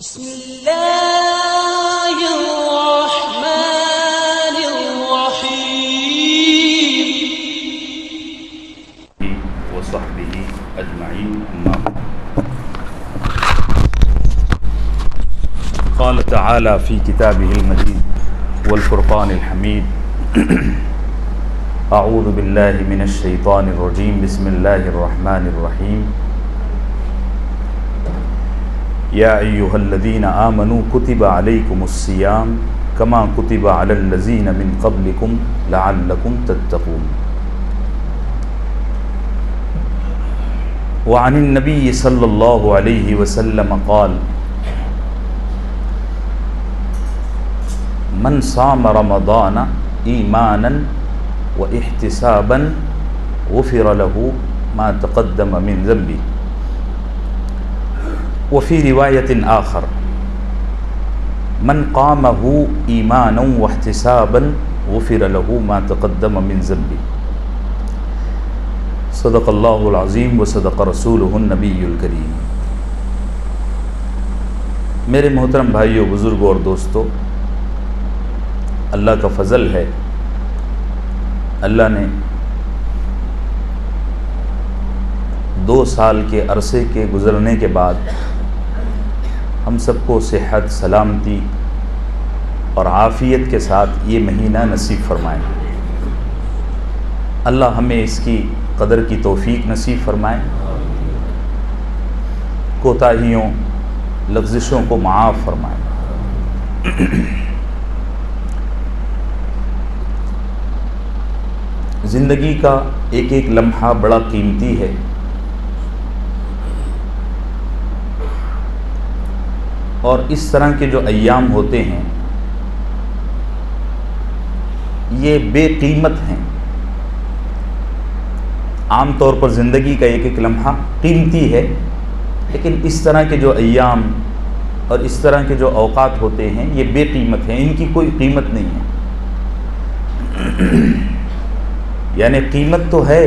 بسم اللہ الرحمن الرحیم وصحبه اجمعین اما بعد. قال تعالی فی کتابه المجید والفرقان الحمید اعوذ باللہ من الشیطان الرجیم بسم اللہ الرحمن الرحیم یا ایہا الذین آمنوا کتب علیکم الصیام کما کتب علی الذین من قبلکم لعلکم تتقون. وعن النبی صلی اللہ علیہ وسلم قال من صام رمضان ایمانا واحتسابا غفر له ما تقدم من ذنبه. وفي رواية آخر من قامه إيمانا واحتسابا غفر له ما تقدم من ذنبه. صدق الله العظيم وصدق رسوله النبي الكريم. میرے محترم بھائیوں، بزرگوں اور دوستوں، اللہ کا فضل ہے، اللہ نے 2 سال کے عرصے کے گزرنے کے بعد ہم سب کو صحت، سلامتی اور عافیت کے ساتھ یہ مہینہ نصیب فرمائے. اللہ ہمیں اس کی قدر کی توفیق نصیب فرمائے، کوتاہیوں، لغزشوں کو معاف فرمائے. زندگی کا ایک ایک لمحہ بڑا قیمتی ہے. اور اس طرح کے جو ایام ہوتے ہیں یہ بے قیمت ہیں. عام طور پر زندگی کا ایک ایک لمحہ قیمتی ہے، لیکن اس طرح کے جو ایام اور اس طرح کے جو اوقات ہوتے ہیں یہ بے قیمت ہیں، ان کی کوئی قیمت نہیں ہے. یعنی قیمت تو ہے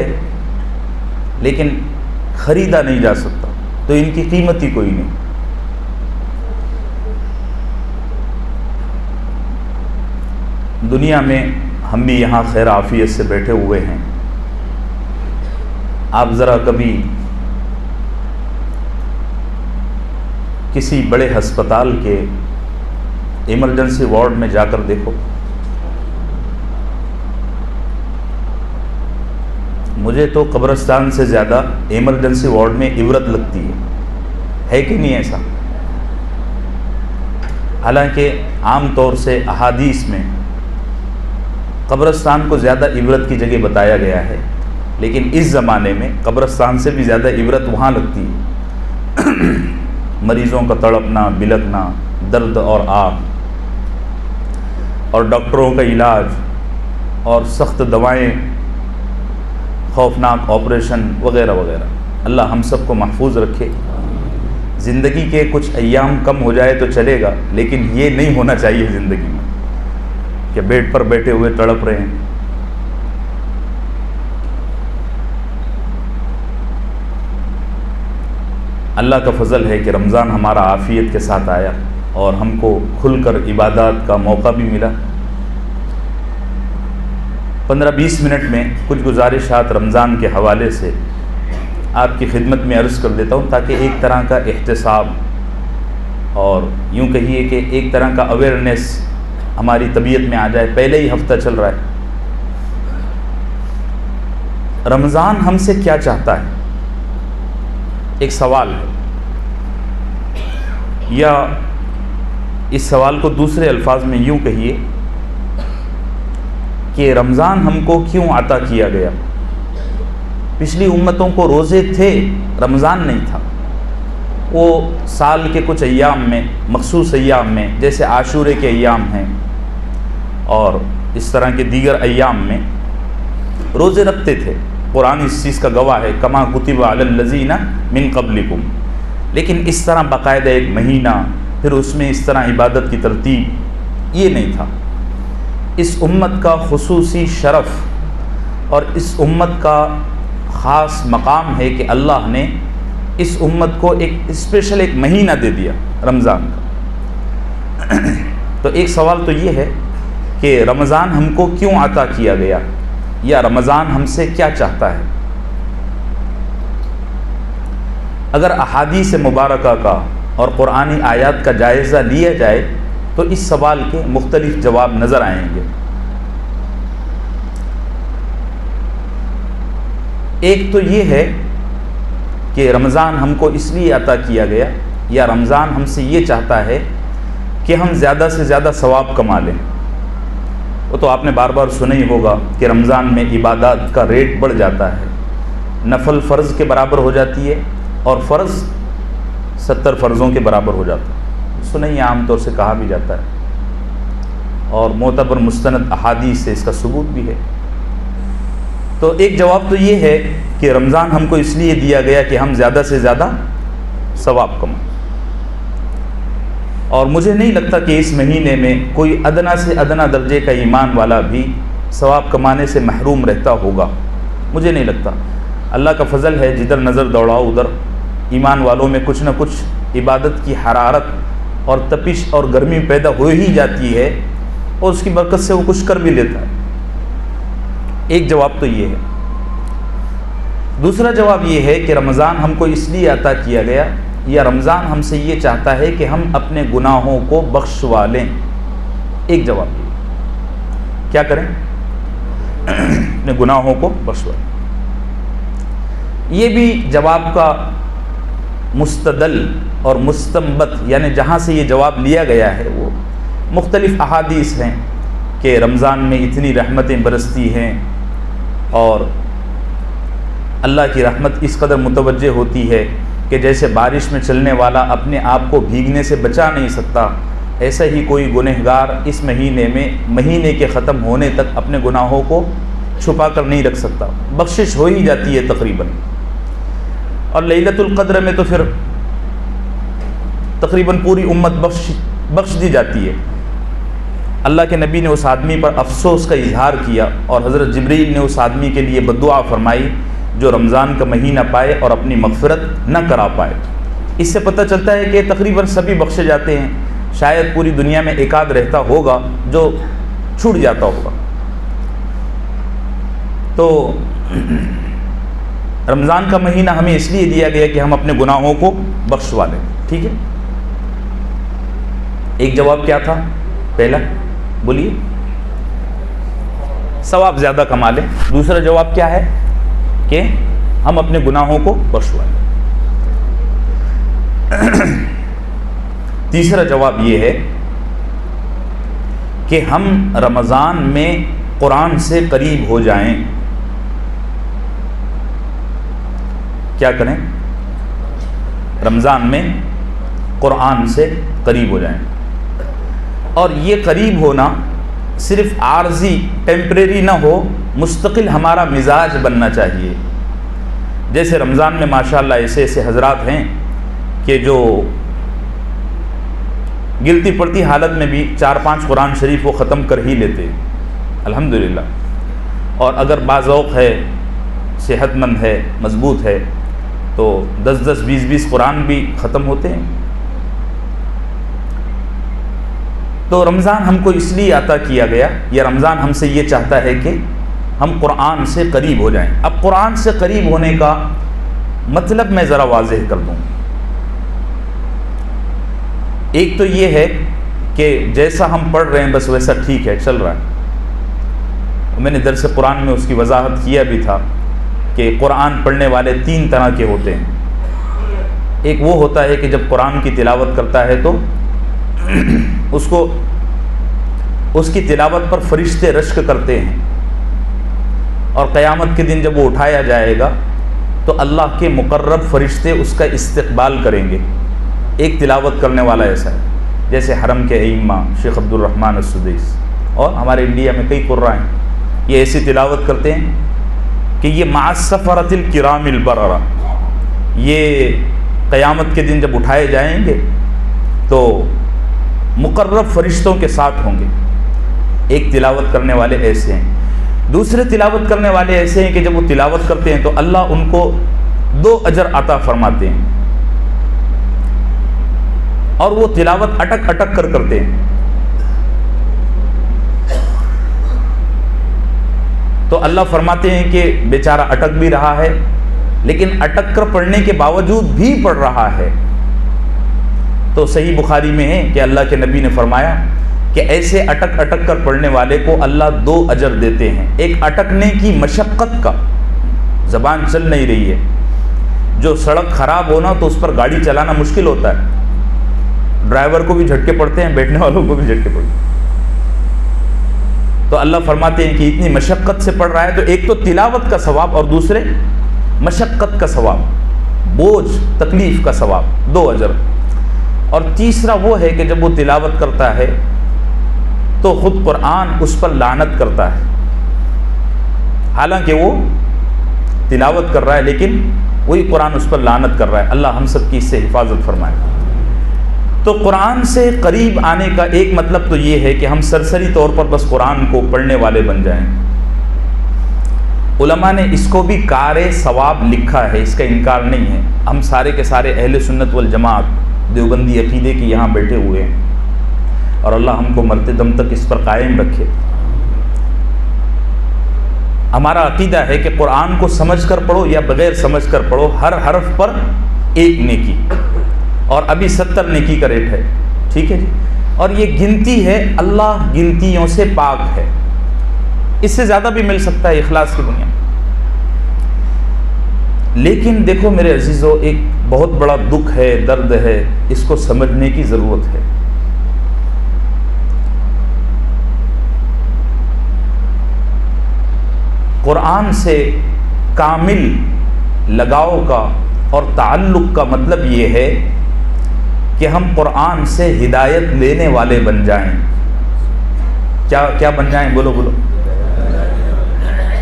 لیکن خریدا نہیں جا سکتا، تو ان کی قیمت ہی کوئی نہیں. دنیا میں ہم بھی یہاں خیر عافیت سے بیٹھے ہوئے ہیں. آپ ذرا کبھی کسی بڑے ہسپتال کے ایمرجنسی وارڈ میں جا کر دیکھو. مجھے تو قبرستان سے زیادہ ایمرجنسی وارڈ میں عبرت لگتی ہے کہ نہیں ایسا؟ حالانکہ عام طور سے احادیث میں قبرستان کو زیادہ عبرت کی جگہ بتایا گیا ہے، لیکن اس زمانے میں قبرستان سے بھی زیادہ عبرت وہاں لگتی ہے. مریضوں کا تڑپنا، بلکنا، درد اور آگ، اور ڈاکٹروں کا علاج اور سخت دوائیں، خوفناک آپریشن وغیرہ وغیرہ. اللہ ہم سب کو محفوظ رکھے. زندگی کے کچھ ایام کم ہو جائے تو چلے گا، لیکن یہ نہیں ہونا چاہیے زندگی میں کہ بیڈ پر بیٹھے ہوئے تڑپ رہے ہیں. اللہ کا فضل ہے کہ رمضان ہمارا عافیت کے ساتھ آیا اور ہم کو کھل کر عبادات کا موقع بھی ملا. 15-20 منٹ میں کچھ گزارشات رمضان کے حوالے سے آپ کی خدمت میں عرض کر دیتا ہوں، تاکہ ایک طرح کا احتساب اور یوں کہیے کہ ایک طرح کا اویئرنیس ہماری طبیعت میں آ جائے. پہلے ہی ہفتہ چل رہا ہے. رمضان ہم سے کیا چاہتا ہے؟ ایک سوال ہے. یا اس سوال کو دوسرے الفاظ میں یوں کہیے کہ رمضان ہم کو کیوں عطا کیا گیا؟ پچھلی امتوں کو روزے تھے، رمضان نہیں تھا. وہ سال کے کچھ ایام میں، مخصوص ایام میں، جیسے عاشورے کے ایام ہیں اور اس طرح کے دیگر ایام میں روزے رکھتے تھے. قرآن اس چیز کا گواہ ہے، کما کتب علی الذین من قبلکم. لیکن اس طرح باقاعدہ ایک مہینہ، پھر اس میں اس طرح عبادت کی ترتیب، یہ نہیں تھا. اس امت کا خصوصی شرف اور اس امت کا خاص مقام ہے کہ اللہ نے اس امت کو ایک اسپیشل ایک مہینہ دے دیا رمضان کا۔ تو ایک سوال تو یہ ہے کہ رمضان ہم کو کیوں عطا کیا گیا، یا رمضان ہم سے کیا چاہتا ہے؟ اگر احادیث مبارکہ کا اور قرآنی آیات کا جائزہ لیا جائے تو اس سوال کے مختلف جواب نظر آئیں گے۔ ایک تو یہ ہے کہ رمضان ہم کو اس لیے عطا کیا گیا، یا رمضان ہم سے یہ چاہتا ہے کہ ہم زیادہ سے زیادہ ثواب کما لیں۔ وہ تو آپ نے بار بار سنا ہی ہوگا کہ رمضان میں عبادات کا ریٹ بڑھ جاتا ہے، نفل فرض کے برابر ہو جاتی ہے اور فرض 70 فرضوں کے برابر ہو جاتا ہے، سنا ہی عام طور سے کہا بھی جاتا ہے، اور معتبر مستند احادیث سے اس کا ثبوت بھی ہے۔ تو ایک جواب تو یہ ہے کہ رمضان ہم کو اس لیے دیا گیا کہ ہم زیادہ سے زیادہ ثواب کمائیں، اور مجھے نہیں لگتا کہ اس مہینے میں کوئی ادنا سے ادنا درجے کا ایمان والا بھی ثواب کمانے سے محروم رہتا ہوگا، مجھے نہیں لگتا۔ اللہ کا فضل ہے، جدھر نظر دوڑاؤ ادھر ایمان والوں میں کچھ نہ کچھ عبادت کی حرارت اور تپش اور گرمی پیدا ہو ہی جاتی ہے، اور اس کی برکت سے وہ کچھ کر بھی لیتا ہے۔ ایک جواب تو یہ ہے۔ دوسرا جواب یہ ہے کہ رمضان ہم کو اس لیے عطا کیا گیا، یا رمضان ہم سے یہ چاہتا ہے کہ ہم اپنے گناہوں کو بخشوا لیں۔ ایک جواب یہ، کیا کریں؟ اپنے گناہوں کو بخشوا لیں۔ یہ بھی جواب کا مستدل اور مستنبت، یعنی جہاں سے یہ جواب لیا گیا ہے وہ مختلف احادیث ہیں کہ رمضان میں اتنی رحمتیں برستی ہیں، اور اللہ کی رحمت اس قدر متوجہ ہوتی ہے کہ جیسے بارش میں چلنے والا اپنے آپ کو بھیگنے سے بچا نہیں سکتا، ایسا ہی کوئی گنہگار اس مہینے میں مہینے کے ختم ہونے تک اپنے گناہوں کو چھپا کر نہیں رکھ سکتا، بخشش ہو ہی جاتی ہے تقریباً۔ اور لیلۃ القدر میں تو پھر تقریباً پوری امت بخش دی جاتی ہے۔ اللہ کے نبی نے اس آدمی پر افسوس کا اظہار کیا، اور حضرت جبریل نے اس آدمی کے لیے بددعا فرمائی جو رمضان کا مہینہ پائے اور اپنی مغفرت نہ کرا پائے۔ اس سے پتہ چلتا ہے کہ تقریباً سبھی بخشے جاتے ہیں، شاید پوری دنیا میں ایک آدھ رہتا ہوگا جو چھوٹ جاتا ہوگا۔ تو رمضان کا مہینہ ہمیں اس لیے دیا گیا کہ ہم اپنے گناہوں کو بخشوا لیں، ٹھیک ہے؟ ایک جواب کیا تھا پہلا؟ بولیے، ثواب زیادہ کما لیں۔ دوسرا جواب کیا ہے؟ کہ ہم اپنے گناہوں کو بخشوا لیں۔ تیسرا جواب یہ ہے کہ ہم رمضان میں قرآن سے قریب ہو جائیں۔ کیا کریں؟ رمضان میں قرآن سے قریب ہو جائیں، اور یہ قریب ہونا صرف عارضی ٹیمپریری نہ ہو، مستقل ہمارا مزاج بننا چاہیے۔ جیسے رمضان میں ماشاءاللہ ایسے ایسے حضرات ہیں کہ جو گلتی پڑتی حالت میں بھی 4-5 قرآن شریف وہ ختم کر ہی لیتے ہیں، الحمدللہ۔ اور اگر باذوق ہے، صحت مند ہے، مضبوط ہے، تو 10-10 20-20 قرآن بھی ختم ہوتے ہیں۔ تو رمضان ہم کو اس لیے عطا کیا گیا، یا رمضان ہم سے یہ چاہتا ہے کہ ہم قرآن سے قریب ہو جائیں۔ اب قرآن سے قریب ہونے کا مطلب میں ذرا واضح کر دوں۔ ایک تو یہ ہے کہ جیسا ہم پڑھ رہے ہیں بس ویسا ٹھیک ہے، چل رہا ہے۔ میں نے درس قرآن میں اس کی وضاحت کیا بھی تھا کہ قرآن پڑھنے والے 3 طرح کے ہوتے ہیں۔ ایک وہ ہوتا ہے کہ جب قرآن کی تلاوت کرتا ہے تو اس کی تلاوت پر فرشتے رشک کرتے ہیں، اور قیامت کے دن جب وہ اٹھایا جائے گا تو اللہ کے مقرب فرشتے اس کا استقبال کریں گے۔ ایک تلاوت کرنے والا ایسا ہے، جیسے حرم کے ائمہ شیخ عبد الرحمن السدیس اور ہمارے انڈیا میں کئی قراء ہیں، یہ ایسی تلاوت کرتے ہیں کہ یہ مع السفرۃ الکرام البررہ، یہ قیامت کے دن جب اٹھائے جائیں گے تو مقرب فرشتوں کے ساتھ ہوں گے۔ ایک تلاوت کرنے والے ایسے ہیں۔ دوسرے تلاوت کرنے والے ایسے ہیں کہ جب وہ تلاوت کرتے ہیں تو اللہ ان کو 2 اجر عطا فرماتے ہیں، اور وہ تلاوت اٹک اٹک کر کرتے ہیں۔ تو اللہ فرماتے ہیں کہ بیچارہ اٹک بھی رہا ہے، لیکن اٹک کر پڑھنے کے باوجود بھی پڑھ رہا ہے۔ تو صحیح بخاری میں ہے کہ اللہ کے نبی نے فرمایا کہ ایسے اٹک اٹک کر پڑھنے والے کو اللہ 2 اجر دیتے ہیں، ایک اٹکنے کی مشقت کا، زبان چل نہیں رہی ہے، جو سڑک خراب ہونا تو اس پر گاڑی چلانا مشکل ہوتا ہے، ڈرائیور کو بھی جھٹکے پڑتے ہیں، بیٹھنے والوں کو بھی جھٹکے پڑتے ہیں۔ تو اللہ فرماتے ہیں کہ اتنی مشقت سے پڑھ رہا ہے، تو ایک تو تلاوت کا ثواب اور دوسرے مشقت کا ثواب، بوجھ تکلیف کا ثواب، 2 اجر۔ اور تیسرا وہ ہے کہ جب وہ تلاوت کرتا ہے تو خود قرآن اس پر لعنت کرتا ہے، حالانکہ وہ تلاوت کر رہا ہے لیکن وہی قرآن اس پر لعنت کر رہا ہے۔ اللہ ہم سب کی اس سے حفاظت فرمائے۔ تو قرآن سے قریب آنے کا ایک مطلب تو یہ ہے کہ ہم سرسری طور پر بس قرآن کو پڑھنے والے بن جائیں۔ علماء نے اس کو بھی کار ثواب لکھا ہے، اس کا انکار نہیں ہے۔ ہم سارے کے سارے اہل سنت والجماعت دیوبندی عقیدے کی یہاں بیٹھے ہوئے ہیں، اور اللہ ہم کو مرتے دم تک اس پر قائم رکھے۔ ہمارا عقیدہ ہے کہ قرآن کو سمجھ کر پڑھو یا بغیر سمجھ کر پڑھو، ہر حرف پر 1 نیکی، اور ابھی 70 نیکی کا ریٹ ہے، ٹھیک ہے جی۔ اور یہ گنتی ہے، اللہ گنتیوں سے پاک ہے، اس سے زیادہ بھی مل سکتا ہے اخلاص کی بنیاد۔ لیکن دیکھو میرے عزیزو، ایک بہت بڑا دکھ ہے، درد ہے، اس کو سمجھنے کی ضرورت ہے۔ قرآن سے کامل لگاؤ کا اور تعلق کا مطلب یہ ہے کہ ہم قرآن سے ہدایت لینے والے بن جائیں۔ کیا بن جائیں؟ بولو بولو۔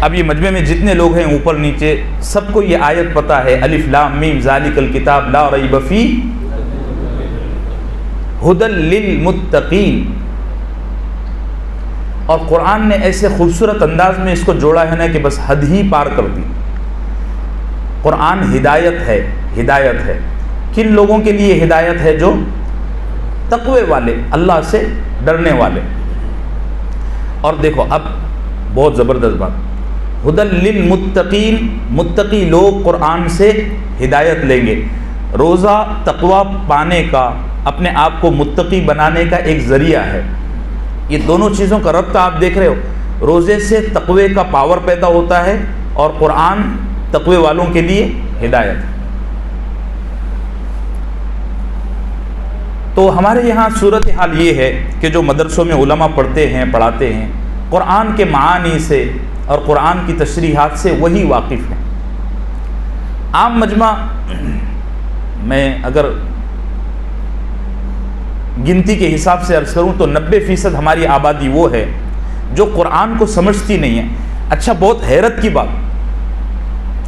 اب یہ مجمع میں جتنے لوگ ہیں اوپر نیچے، سب کو یہ آیت پتہ ہے، الف لام میم ذالک الکتاب لا ریب فیہ ھدی للمتقین۔ اور قرآن نے ایسے خوبصورت انداز میں اس کو جوڑا ہے نا کہ بس حد ہی پار کر دی۔ قرآن ہدایت ہے، ہدایت ہے۔ کن لوگوں کے لیے ہدایت ہے؟ جو تقوی والے، اللہ سے ڈرنے والے۔ اور دیکھو اب بہت زبردست بات، ھدی للمتقین، متقی لوگ قرآن سے ہدایت لیں گے۔ روزہ تقوی پانے کا، اپنے آپ کو متقی بنانے کا ایک ذریعہ ہے۔ یہ دونوں چیزوں کا ربط آپ دیکھ رہے ہو، روزے سے تقوی کا پاور پیدا ہوتا ہے، اور قرآن تقوی والوں کے لیے ہدایت ہے۔ تو ہمارے یہاں صورتحال یہ ہے کہ جو مدرسوں میں علماء پڑھتے ہیں، پڑھاتے ہیں، قرآن کے معانی سے اور قرآن کی تشریحات سے وہی واقف ہیں۔ عام مجمع میں اگر گنتی کے حساب سے عرض کروں تو 90% ہماری آبادی وہ ہے جو قرآن کو سمجھتی نہیں ہے۔ اچھا، بہت حیرت کی بات،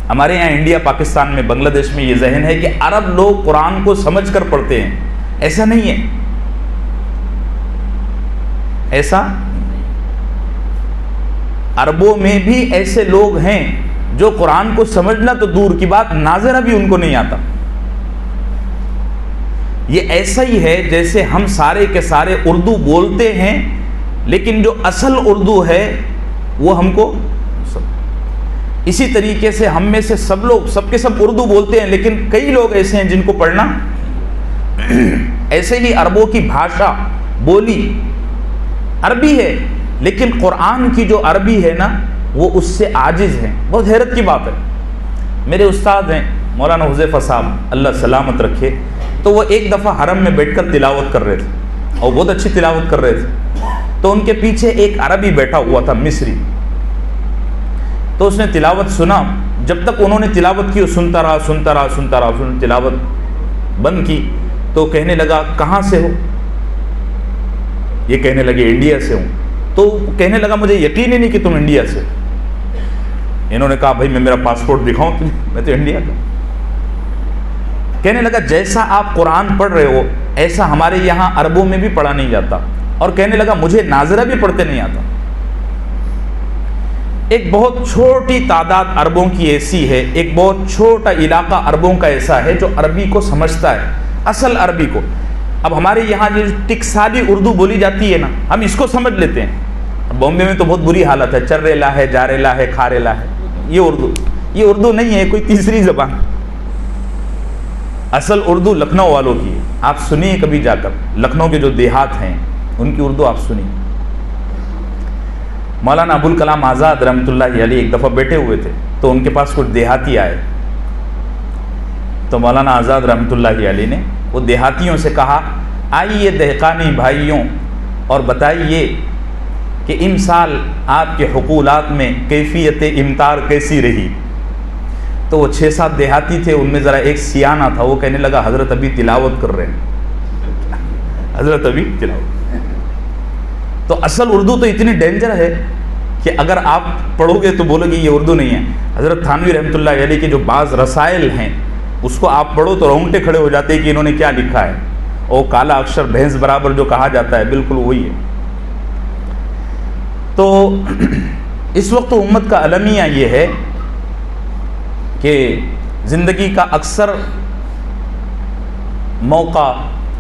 ہمارے یہاں انڈیا، پاکستان میں، بنگلہ دیش میں یہ ذہن ہے کہ عرب لوگ قرآن کو سمجھ کر پڑھتے ہیں۔ ایسا نہیں ہے، ایسا عربوں میں بھی ایسے لوگ ہیں جو قرآن کو سمجھنا تو دور کی بات، ناظرہ بھی ان کو نہیں آتا۔ یہ ایسا ہی ہے جیسے ہم سارے کے سارے اردو بولتے ہیں، لیکن جو اصل اردو ہے وہ ہم کو اسی طریقے سے ہم میں سے سب لوگ، سب کے سب اردو بولتے ہیں، لیکن کئی لوگ ایسے ہیں جن کو پڑھنا ایسے ہی عربوں کی بھاشا، بولی عربی ہے، لیکن قرآن کی جو عربی ہے نا وہ اس سے عاجز ہے۔ بہت حیرت کی بات ہے۔ میرے استاد ہیں مولانا حذیفہ صاحب، اللہ سلامت رکھے، تو وہ ایک دفعہ حرم میں بیٹھ کر تلاوت کر رہے تھے، اور بہت اچھی تلاوت کر رہے تھے۔ تو ان کے پیچھے ایک عربی بیٹھا ہوا تھا، مصری۔ تو اس نے تلاوت سنا، جب تک انہوں نے تلاوت کی وہ سنتا رہا سنتا رہا سنتا رہا، اس نے تلاوت بند کی تو کہنے لگا کہاں سے ہو؟ یہ کہنے لگے انڈیا سے ہوں۔ تو کہنے لگا مجھے یقین ہی نہیں کہ تم انڈیا سے۔ انہوں نے کہا بھائی میں میرا پاسپورٹ دکھاؤں تمہیں، میں تو انڈیا کا۔ کہنے لگا جیسا آپ قرآن پڑھ رہے ہو ایسا ہمارے یہاں عربوں میں بھی پڑھا نہیں جاتا، اور کہنے لگا مجھے ناظرہ بھی پڑھتے نہیں آتا۔ ایک بہت چھوٹی تعداد عربوں کی ایسی ہے، ایک بہت چھوٹا علاقہ عربوں کا ایسا ہے جو عربی کو سمجھتا ہے، اصل عربی کو۔ اب ہمارے یہاں جو ٹکسالی اردو بولی جاتی ہے نا، ہم اس کو سمجھ لیتے ہیں۔ بامبے میں تو بہت بری حالت ہے، چریلا ہے، جاریلا ہے، کھاریلا ہے، یہ اردو نہیں ہے، کوئی تیسری زبان۔ اصل اردو لکھنؤ والوں کی ہے، آپ سنیے کبھی جا کر، لکھنؤ کے جو دیہات ہیں ان کی اردو آپ سنیے۔ مولانا ابوالکلام آزاد رحمۃ اللہ علیہ ایک دفعہ بیٹھے ہوئے تھے تو ان کے پاس کچھ دیہاتی آئے، تو مولانا آزاد رحمۃ اللہ علیہ نے وہ دیہاتیوں سے کہا، آئیے دہقانی بھائیوں اور بتائیے کہ ان سال آپ کے حقولات میں کیفیت امطار کیسی رہی؟ تو وہ 6-7 دیہاتی تھے، ان میں ذرا ایک سیانہ تھا، وہ کہنے لگا حضرت ابھی تلاوت کر رہے ہیں، حضرت ابھی تلاوت۔ تو اصل اردو تو اتنی ڈینجر ہے کہ اگر آپ پڑھو گے تو بولو گے یہ اردو نہیں ہے۔ حضرت تھانوی رحمۃ اللہ علیہ کے جو بعض رسائل ہیں اس کو آپ پڑھو تو رونگٹے کھڑے ہو جاتے ہیں کہ انہوں نے کیا لکھا ہے، اور کالا اکشر بھینس برابر جو کہا جاتا ہے بالکل وہی ہے۔ تو اس وقت امت کا المیہ یہ ہے کہ زندگی کا اکثر موقع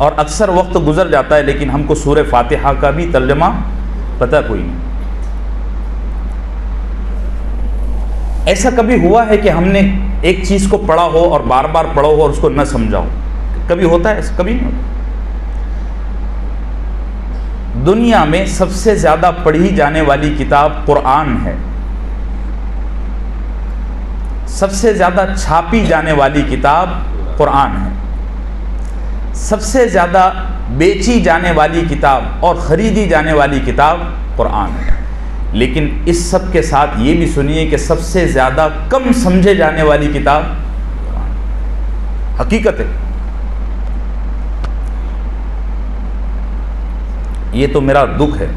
اور اکثر وقت گزر جاتا ہے لیکن ہم کو سورہ فاتحہ کا بھی ترجمہ پتہ کوئی نہیں۔ ایسا کبھی ہوا ہے کہ ہم نے ایک چیز کو پڑھا ہو اور بار بار پڑھا ہو اور اس کو نہ سمجھا ہو؟ کبھی ہوتا ہے ایسا؟ کبھی نہیں ہوتا۔ دنیا میں سب سے زیادہ پڑھی جانے والی کتاب قرآن ہے، سب سے زیادہ چھاپی جانے والی کتاب قرآن ہے، سب سے زیادہ بیچی جانے والی کتاب اور خریدی جانے والی کتاب قرآن ہے۔ لیکن اس سب کے ساتھ یہ بھی سنیے کہ سب سے زیادہ کم سمجھے جانے والی کتاب قرآن، حقیقت ہے۔ یہ تو میرا دکھ ہے،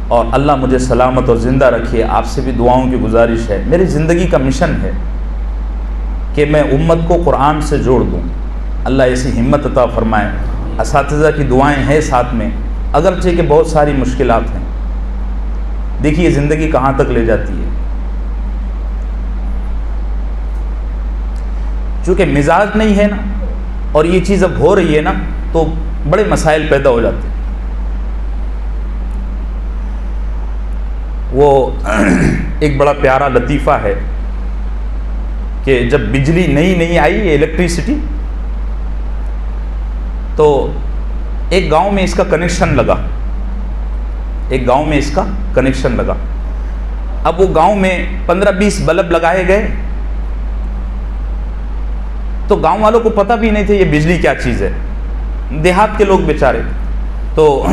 اور اللہ مجھے سلامت اور زندہ رکھیے۔ آپ سے بھی دعاؤں کی گزارش ہے، میری زندگی کا مشن ہے کہ میں امت کو قرآن سے جوڑ دوں۔ اللہ ایسی ہمت عطا فرمائے۔ اساتذہ کی دعائیں ہیں ساتھ میں، اگرچہ کہ بہت ساری مشکلات ہیں۔ دیکھیے زندگی کہاں تک لے جاتی ہے، چونکہ مزاج نہیں ہے نا، اور یہ چیز اب ہو رہی ہے نا تو بڑے مسائل پیدا ہو جاتے ہیں۔ وہ ایک بڑا پیارا لطیفہ ہے کہ جب بجلی نئی آئی الیکٹریسٹی، تو ایک گاؤں میں اس کا کنیکشن لگا، اب وہ گاؤں میں 15-20 بلب لگائے گئے، تو گاؤں والوں کو پتہ بھی نہیں تھے یہ بجلی کیا چیز ہے، دیہات کے لوگ بیچارے۔ تو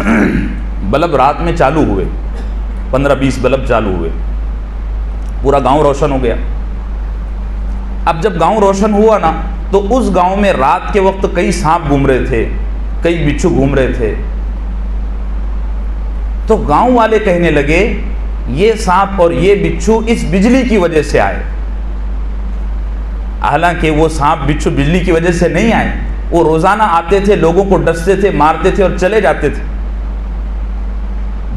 بلب رات میں چالو ہوئے، 15-20 بلب چالو ہوئے، پورا گاؤں روشن ہو گیا۔ اب جب گاؤں روشن ہوا نا تو اس گاؤں میں رات کے وقت کئی سانپ گھوم رہے تھے، کئی بچھو گھوم رہے تھے۔ تو گاؤں والے کہنے لگے یہ سانپ اور یہ بچھو اس بجلی کی وجہ سے آئے، حالانکہ وہ سانپ بچھو بجلی کی وجہ سے نہیں آئے، وہ روزانہ آتے تھے، لوگوں کو ڈستے تھے، مارتے تھے اور چلے جاتے تھے،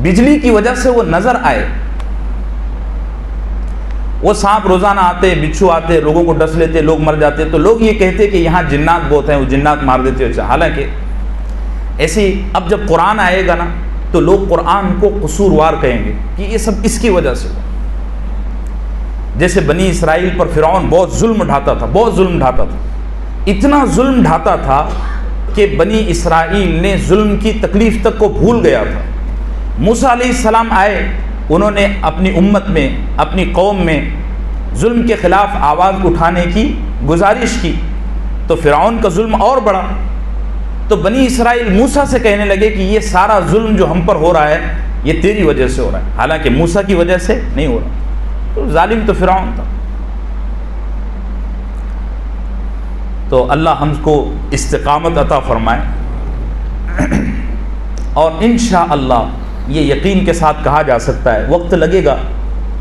بجلی کی وجہ سے وہ نظر آئے۔ وہ سانپ روزانہ آتے، بچھو آتے، لوگوں کو ڈس لیتے، لوگ مر جاتے، تو لوگ یہ کہتے کہ یہاں جنات بہت ہیں، وہ جنات مار دیتے۔ حالانکہ ایسے اب جب قرآن آئے گا نا تو لوگ قرآن کو قصوروار کہیں گے کہ یہ سب اس کی وجہ سے ہوا۔ جیسے بنی اسرائیل پر فرعون بہت ظلم ڈھاتا تھا، اتنا ظلم ڈھاتا تھا کہ بنی اسرائیل نے ظلم کی تکلیف تک کو بھول گیا تھا۔ موسیٰ علیہ السلام آئے، انہوں نے اپنی امت میں، اپنی قوم میں ظلم کے خلاف آواز اٹھانے کی گزارش کی، تو فرعون کا ظلم اور بڑھا۔ تو بنی اسرائیل موسیٰ سے کہنے لگے کہ یہ سارا ظلم جو ہم پر ہو رہا ہے یہ تیری وجہ سے ہو رہا ہے، حالانکہ موسیٰ کی وجہ سے نہیں ہو رہا۔ تو ظالم تو فرعون تھا۔ تو اللہ ہم کو استقامت عطا فرمائے، اور انشاءاللہ یہ یقین کے ساتھ کہا جا سکتا ہے وقت لگے گا،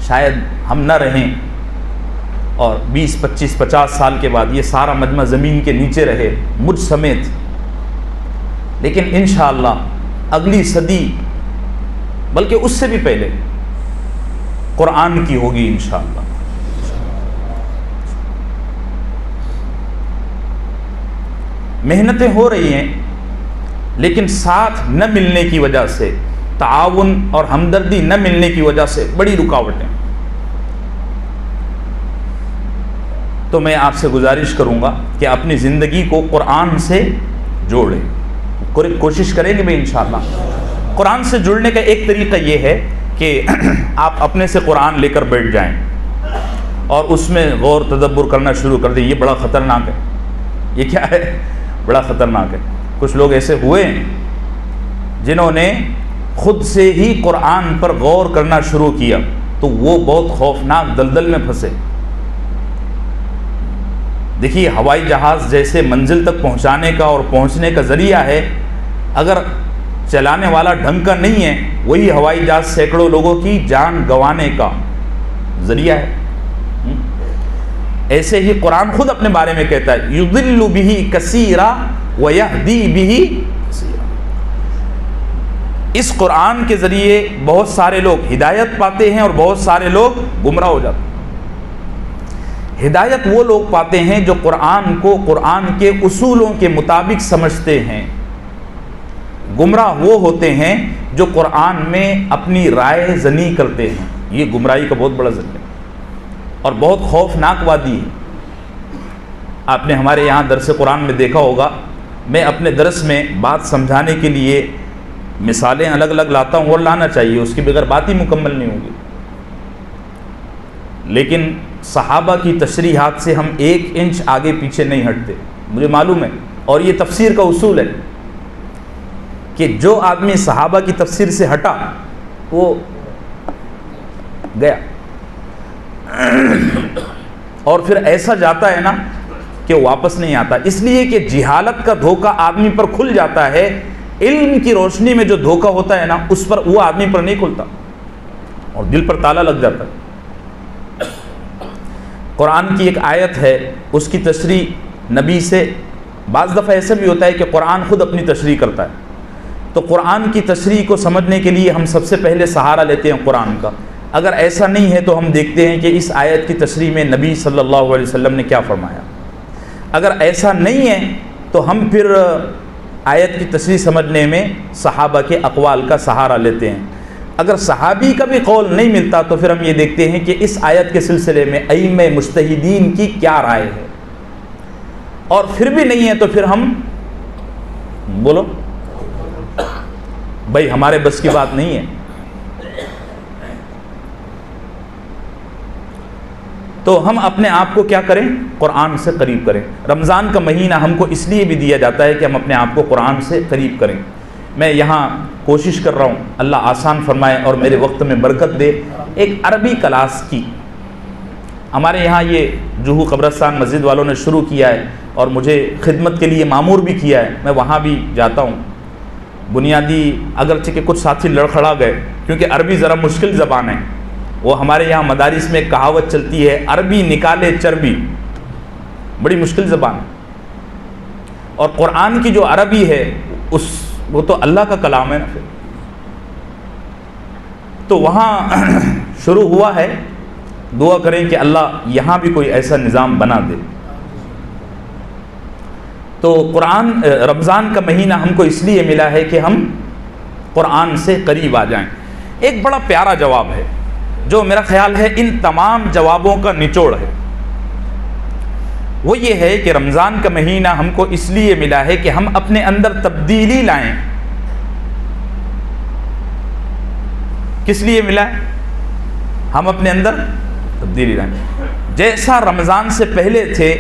شاید ہم نہ رہیں، اور 20, 25, 50 سال کے بعد یہ سارا مجمع زمین کے نیچے رہے مجھ سمیت، لیکن انشاءاللہ اگلی صدی بلکہ اس سے بھی پہلے قرآن کی ہوگی انشاءاللہ۔ محنتیں ہو رہی ہیں، لیکن ساتھ نہ ملنے کی وجہ سے، تعاون اور ہمدردی نہ ملنے کی وجہ سے بڑی رکاوٹیں۔ تو میں آپ سے گزارش کروں گا کہ اپنی زندگی کو قرآن سے جوڑیں، کوشش کریں گے بھی انشاءاللہ۔ قرآن سے جڑنے کا ایک طریقہ یہ ہے کہ آپ اپنے سے قرآن لے کر بیٹھ جائیں اور اس میں غور تدبر کرنا شروع کر دیں۔ یہ بڑا خطرناک ہے۔ یہ کیا ہے؟ بڑا خطرناک ہے۔ کچھ لوگ ایسے ہوئے ہیں جنہوں نے خود سے ہی قرآن پر غور کرنا شروع کیا، تو وہ بہت خوفناک دلدل میں پھنسے۔ دیکھیے، ہوائی جہاز جیسے منزل تک پہنچانے کا اور پہنچنے کا ذریعہ ہے، اگر چلانے والا ڈھنگ کا نہیں ہے، وہی ہوائی جہاز سینکڑوں لوگوں کی جان گنوانے کا ذریعہ ہے۔ ایسے ہی قرآن خود اپنے بارے میں کہتا ہے، یضل بہ کثیرا ویہدی بہ کثیرا۔ اس قرآن کے ذریعے بہت سارے لوگ ہدایت پاتے ہیں اور بہت سارے لوگ گمراہ ہو جاتے ہیں۔ ہدایت وہ لوگ پاتے ہیں جو قرآن کو قرآن کے اصولوں کے مطابق سمجھتے ہیں۔ گمراہ وہ ہوتے ہیں جو قرآن میں اپنی رائے زنی کرتے ہیں۔ یہ گمراہی کا بہت بڑا ذریعہ اور بہت خوفناک وادی ہے۔ آپ نے ہمارے یہاں درس قرآن میں دیکھا ہوگا، میں اپنے درس میں بات سمجھانے کے لیے مثالیں الگ الگ لاتا ہوں، اور لانا چاہیے، اس کے بغیر بات ہی مکمل نہیں ہوگی۔ لیکن صحابہ کی تشریحات سے ہم 1 انچ آگے پیچھے نہیں ہٹتے، مجھے معلوم ہے، اور یہ تفسیر کا اصول ہے کہ جو آدمی صحابہ کی تفسیر سے ہٹا وہ گیا، اور پھر ایسا جاتا ہے نا کہ واپس نہیں آتا۔ اس لیے کہ جہالت کا دھوکہ آدمی پر کھل جاتا ہے، علم کی روشنی میں جو دھوکہ ہوتا ہے نا، اس پر وہ آدمی پر نہیں کھلتا اور دل پر تالا لگ جاتا ہے۔ قرآن کی ایک آیت ہے، اس کی تشریح نبی سے، بعض دفعہ ایسا بھی ہوتا ہے کہ قرآن خود اپنی تشریح کرتا ہے، تو قرآن کی تشریح کو سمجھنے کے لیے ہم سب سے پہلے سہارا لیتے ہیں قرآن کا۔ اگر ایسا نہیں ہے تو ہم دیکھتے ہیں کہ اس آیت کی تشریح میں نبی صلی اللہ علیہ وسلم نے کیا فرمایا۔ اگر ایسا نہیں ہے تو ہم پھر آیت کی تشریح سمجھنے میں صحابہ کے اقوال کا سہارا لیتے ہیں۔ اگر صحابی کا بھی قول نہیں ملتا تو پھر ہم یہ دیکھتے ہیں کہ اس آیت کے سلسلے میں ائمہ مجتہدین کی کیا رائے ہے، اور پھر بھی نہیں ہے تو پھر ہم بولو بھائی ہمارے بس کی بات نہیں ہے۔ تو ہم اپنے آپ کو کیا کریں؟ قرآن سے قریب کریں۔ رمضان کا مہینہ ہم کو اس لیے بھی دیا جاتا ہے کہ ہم اپنے آپ کو قرآن سے قریب کریں۔ میں یہاں کوشش کر رہا ہوں، اللہ آسان فرمائے اور میرے وقت میں برکت دے، ایک عربی کلاس کی ہمارے یہاں یہ جوہو قبرستان مسجد والوں نے شروع کیا ہے، اور مجھے خدمت کے لیے مامور بھی کیا ہے، میں وہاں بھی جاتا ہوں۔ بنیادی اگرچہ کہ کچھ ساتھی لڑکھڑا گئے کیونکہ عربی ذرا مشکل زبان ہے، وہ ہمارے یہاں مدارس میں ایک کہاوت چلتی ہے، عربی نکالے چربی، بڑی مشکل زبان ہے، اور قرآن کی جو عربی ہے وہ تو اللہ کا کلام ہے نا۔ پھر تو وہاں شروع ہوا ہے، دعا کریں کہ اللہ یہاں بھی کوئی ایسا نظام بنا دے۔ تو قرآن رمضان کا مہینہ ہم کو اس لیے ملا ہے کہ ہم قرآن سے قریب آ جائیں۔ ایک بڑا پیارا جواب ہے جو میرا خیال ہے ان تمام جوابوں کا نچوڑ ہے، وہ یہ ہے کہ رمضان کا مہینہ ہم کو اس لیے ملا ہے کہ ہم اپنے اندر تبدیلی لائیں۔ کس لیے ملا ہے؟ ہم اپنے اندر تبدیلی لائیں، جیسا رمضان سے پہلے تھے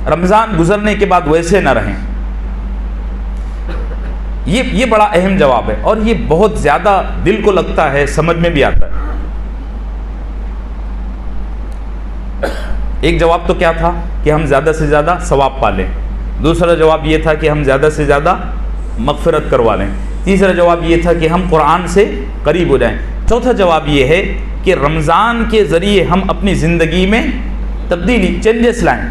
رمضان گزرنے کے بعد ویسے نہ رہیں۔ یہ بڑا اہم جواب ہے، اور یہ بہت زیادہ دل کو لگتا ہے، سمجھ میں بھی آتا ہے۔ ایک جواب تو کیا تھا کہ ہم زیادہ سے زیادہ ثواب پالیں، دوسرا جواب یہ تھا کہ ہم زیادہ سے زیادہ مغفرت کروا لیں، تیسرا جواب یہ تھا کہ ہم قرآن سے قریب ہو جائیں، چوتھا جواب یہ ہے کہ رمضان کے ذریعے ہم اپنی زندگی میں تبدیلی، چینجز لائیں۔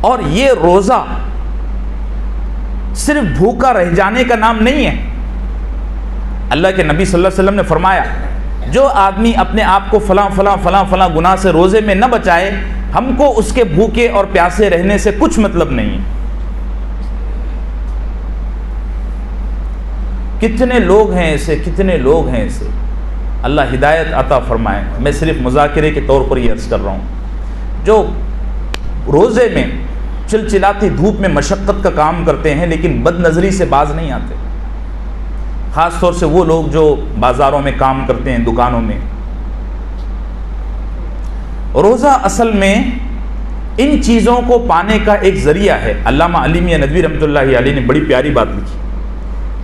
اور یہ روزہ صرف بھوکا رہ جانے کا نام نہیں ہے۔ اللہ کے نبی صلی اللہ علیہ وسلم نے فرمایا جو آدمی اپنے آپ کو فلاں فلاں فلاں فلاں گناہ سے روزے میں نہ بچائے، ہم کو اس کے بھوکے اور پیاسے رہنے سے کچھ مطلب نہیں ہے۔ کتنے لوگ ہیں ایسے، کتنے لوگ ہیں ایسے، اللہ ہدایت عطا فرمائے۔ میں صرف مذاکرے کے طور پر یہ عرض کر رہا ہوں، جو روزے میں چلچلاتی دھوپ میں مشقت کا کام کرتے ہیں لیکن بد نظری سے باز نہیں آتے، خاص طور سے وہ لوگ جو بازاروں میں کام کرتے ہیں، دکانوں میں۔ روزہ اصل میں ان چیزوں کو پانے کا ایک ذریعہ ہے۔ علامہ علی میاں ندوی رحمۃ اللہ علیہ نے بڑی پیاری بات لکھی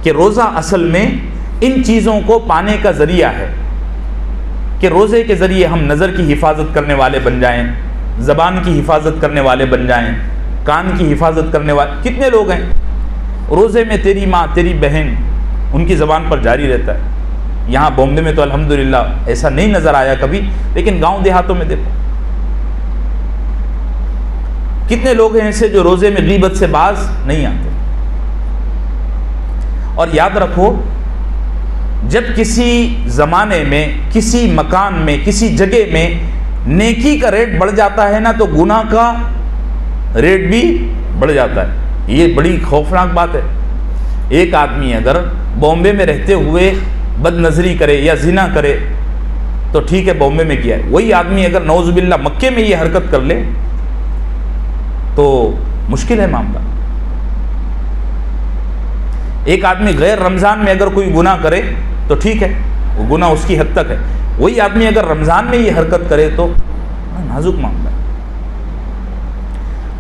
کہ روزہ اصل میں ان چیزوں کو پانے کا ذریعہ ہے، کہ روزے کے ذریعے ہم نظر کی حفاظت کرنے والے بن جائیں، زبان کی حفاظت کرنے والے بن جائیں، کان کی حفاظت کرنے والے۔ کتنے لوگ ہیں روزے میں تیری ماں تیری بہن ان کی زبان پر جاری رہتا ہے۔ یہاں بامبے میں تو الحمدللہ ایسا نہیں نظر آیا کبھی، لیکن گاؤں دیہاتوں میں دیکھو کتنے لوگ ہیں ایسے جو روزے میں غیبت سے باز نہیں آتے۔ اور یاد رکھو، جب کسی زمانے میں، کسی مکان میں، کسی جگہ میں نیکی کا ریٹ بڑھ جاتا ہے نا، تو گناہ کا ریٹ بھی بڑھ جاتا ہے۔ یہ بڑی خوفناک بات ہے۔ ایک آدمی اگر بامبے میں رہتے ہوئے بد نظری کرے یا زنا کرے تو ٹھیک ہے، بامبے میں کیا ہے، وہی آدمی اگر نعوذ باللہ مکے میں یہ حرکت کر لے تو مشکل ہے معاملہ۔ ایک آدمی غیر رمضان میں اگر کوئی گناہ کرے تو ٹھیک ہے، وہ گناہ اس کی حد تک ہے، وہی آدمی اگر رمضان میں یہ حرکت کرے تو نازک معاملہ ہے۔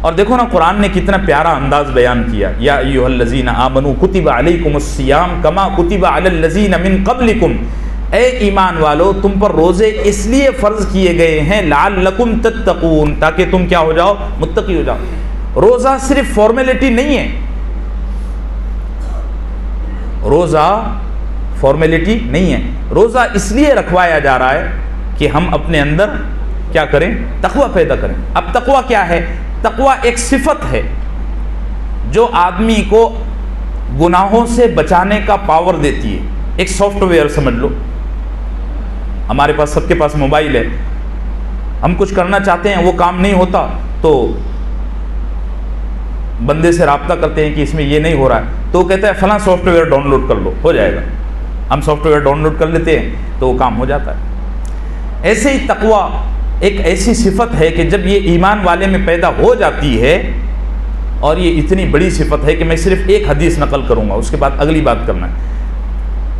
اور دیکھو نا، قرآن نے کتنا پیارا انداز بیان کیا، یا ایھا الذین آمنوا کتب علیکم الصیام کما کتب علی الذین من قبلکم، اے ایمان والو تم پر روزے اس لیے فرض کیے گئے ہیں لعلکم تتقون، تاکہ تم کیا ہو جاؤ، متقی ہو جاؤ۔ روزہ صرف فارمیلٹی نہیں ہے، روزہ فارمیلٹی نہیں ہے، روزہ اس لیے رکھوایا جا رہا ہے کہ ہم اپنے اندر کیا کریں، تقوی پیدا کریں۔ اب تقوی کیا ہے؟ تقوی ایک صفت ہے جو آدمی کو گناہوں سے بچانے کا پاور دیتی ہے۔ ایک سافٹ ویئر سمجھ لو، ہمارے پاس سب کے پاس موبائل ہے، ہم کچھ کرنا چاہتے ہیں وہ کام نہیں ہوتا تو بندے سے رابطہ کرتے ہیں کہ اس میں یہ نہیں ہو رہا ہے، تو وہ کہتا ہے فلاں سافٹ ویئر ڈاؤن لوڈ کر لو، ہو جائے گا۔ ہم سافٹ ویئر ڈاؤن لوڈ کر لیتے ہیں تو وہ کام ہو جاتا ہے۔ ایسے ہی تقوی ایک ایسی صفت ہے کہ جب یہ ایمان والے میں پیدا ہو جاتی ہے، اور یہ اتنی بڑی صفت ہے کہ میں صرف ایک حدیث نقل کروں گا، اس کے بعد اگلی بات کرنا ہے۔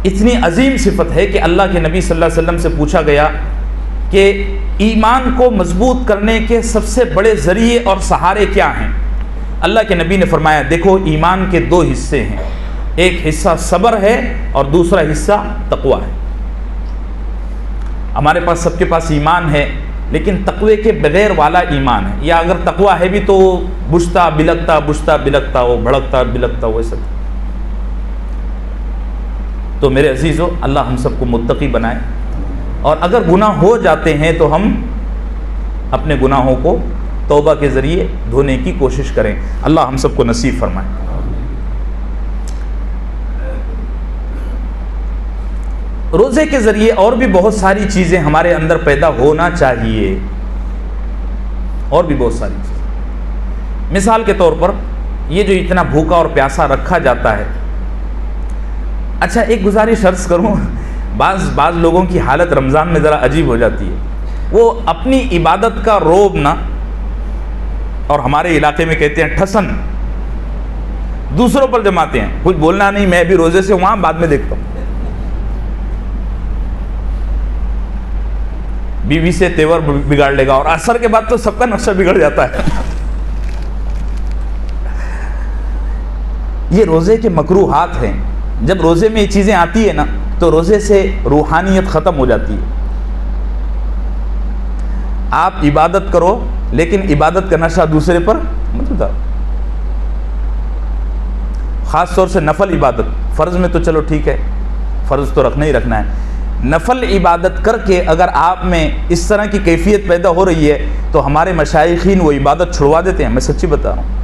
اتنی عظیم صفت ہے کہ اللہ کے نبی صلی اللہ علیہ وسلم سے پوچھا گیا کہ ایمان کو مضبوط کرنے کے سب سے بڑے ذریعے اور سہارے کیا ہیں؟ اللہ کے نبی نے فرمایا، دیکھو ایمان کے دو حصے ہیں، ایک حصہ صبر ہے اور دوسرا حصہ تقوی ہے۔ ہمارے پاس سب کے پاس ایمان ہے، لیکن تقوی کے بغیر والا ایمان ہے، یا اگر تقوی ہے بھی تو بجھتا بلکتا وہ بھڑکتا بلکتا وہ ایسا۔ تو میرے عزیزو، اللہ ہم سب کو متقی بنائے، اور اگر گناہ ہو جاتے ہیں تو ہم اپنے گناہوں کو توبہ کے ذریعے دھونے کی کوشش کریں۔ اللہ ہم سب کو نصیب فرمائے۔ روزے کے ذریعے اور بھی بہت ساری چیزیں ہمارے اندر پیدا ہونا چاہیے، اور بھی بہت ساری چیزیں۔ مثال کے طور پر یہ جو اتنا بھوکا اور پیاسا رکھا جاتا ہے، اچھا ایک گزارش عرض کروں، بعض لوگوں کی حالت رمضان میں ذرا عجیب ہو جاتی ہے، وہ اپنی عبادت کا روب نا، اور ہمارے علاقے میں کہتے ہیں ٹھسن، دوسروں پر جماتے ہیں۔ کچھ بولنا نہیں، میں بھی روزے سے وہاں بعد میں دیکھتا ہوں، بیوی سے تیور بگاڑ لے گا، اور عصر کے بعد تو سب کا نقشہ بگڑ جاتا ہے۔ یہ روزے کے مکروہات ہیں۔ جب روزے میں یہ چیزیں آتی ہے نا تو روزے سے روحانیت ختم ہو جاتی ہے۔ آپ عبادت کرو لیکن عبادت کا نشہ دوسرے پر مت اتارو، خاص طور سے نفل عبادت۔ فرض میں تو چلو ٹھیک ہے، فرض تو رکھنا ہی رکھنا ہے، نفل عبادت کر کے اگر آپ میں اس طرح کی کیفیت پیدا ہو رہی ہے تو ہمارے مشائخین وہ عبادت چھڑوا دیتے ہیں۔ میں سچی بتا رہا ہوں،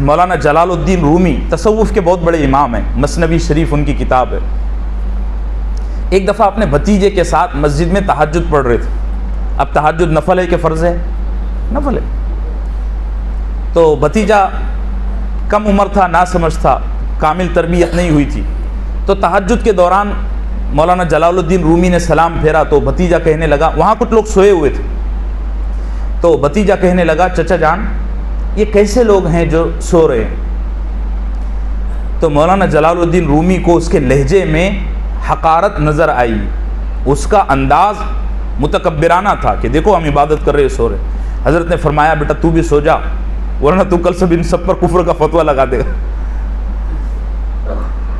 مولانا جلال الدین رومی تصوف کے بہت بڑے امام ہیں، مثنوی شریف ان کی کتاب ہے، ایک دفعہ اپنے بھتیجے کے ساتھ مسجد میں تہجد پڑھ رہے تھے. اب تہجد نفل ہے کہ فرض ہے؟ نفل ہے. تو بھتیجا کم عمر تھا، ناسمجھ تھا، کامل تربیت نہیں ہوئی تھی. تو تہجد کے دوران مولانا جلال الدین رومی نے سلام پھیرا تو بھتیجا کہنے لگا، وہاں کچھ لوگ سوئے ہوئے تھے، تو بھتیجا کہنے لگا چچا جان یہ کیسے لوگ ہیں جو سو رہے ہیں؟ تو مولانا جلال الدین رومی کو اس کے لہجے میں حقارت نظر آئی، اس کا انداز متکبرانہ تھا کہ دیکھو ہم عبادت کر رہے سو رہے. حضرت نے فرمایا بیٹا تو بھی سو جا ورنہ تو کل سب ان سب پر کفر کا فتویٰ لگا دے گا.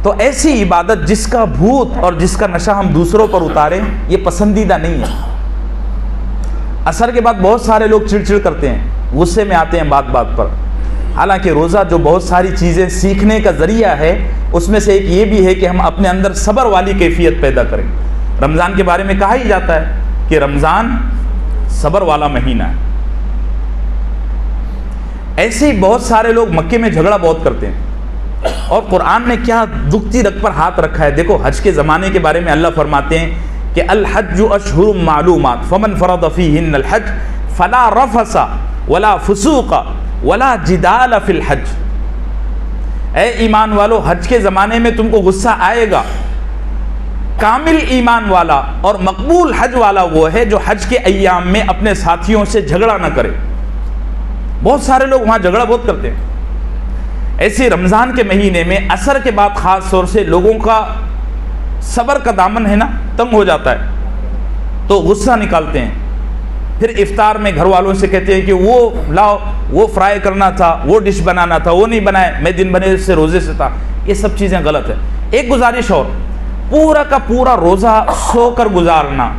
تو ایسی عبادت جس کا بھوت اور جس کا نشہ ہم دوسروں پر اتاریں یہ پسندیدہ نہیں ہے. عصر کے بعد بہت سارے لوگ چڑ کرتے ہیں، غصے میں آتے ہیں بات بات پر. حالانکہ روزہ جو بہت ساری چیزیں سیکھنے کا ذریعہ ہے اس میں سے ایک یہ بھی ہے کہ ہم اپنے اندر صبر والی کیفیت پیدا کریں. رمضان کے بارے میں کہا ہی جاتا ہے کہ رمضان صبر والا مہینہ ہے. ایسے ہی بہت سارے لوگ مکے میں جھگڑا بہت کرتے ہیں اور قرآن نے کیا دکھتی رگ پر ہاتھ رکھا ہے. دیکھو حج کے زمانے کے بارے میں اللہ فرماتے ہیں کہ الحج اشہر معلومات فمن فرض فیہن الحج فلا رفث ولا فسوق ولا جدال فی الحج. اے ایمان والو حج کے زمانے میں تم کو غصہ آئے گا. کامل ایمان والا اور مقبول حج والا وہ ہے جو حج کے ایام میں اپنے ساتھیوں سے جھگڑا نہ کرے. بہت سارے لوگ وہاں جھگڑا بہت کرتے ہیں. ایسے رمضان کے مہینے میں عصر کے بعد خاص طور سے لوگوں کا صبر کا دامن ہے نا تنگ ہو جاتا ہے تو غصہ نکالتے ہیں. پھر افطار میں گھر والوں سے کہتے ہیں کہ وہ لاؤ، وہ فرائی کرنا تھا، وہ ڈش بنانا تھا، وہ نہیں بنائے، میں دن بھر سے روزے سے تھا. یہ سب چیزیں غلط ہیں. ایک گزارش اور، پورا کا پورا روزہ سو کر گزارنا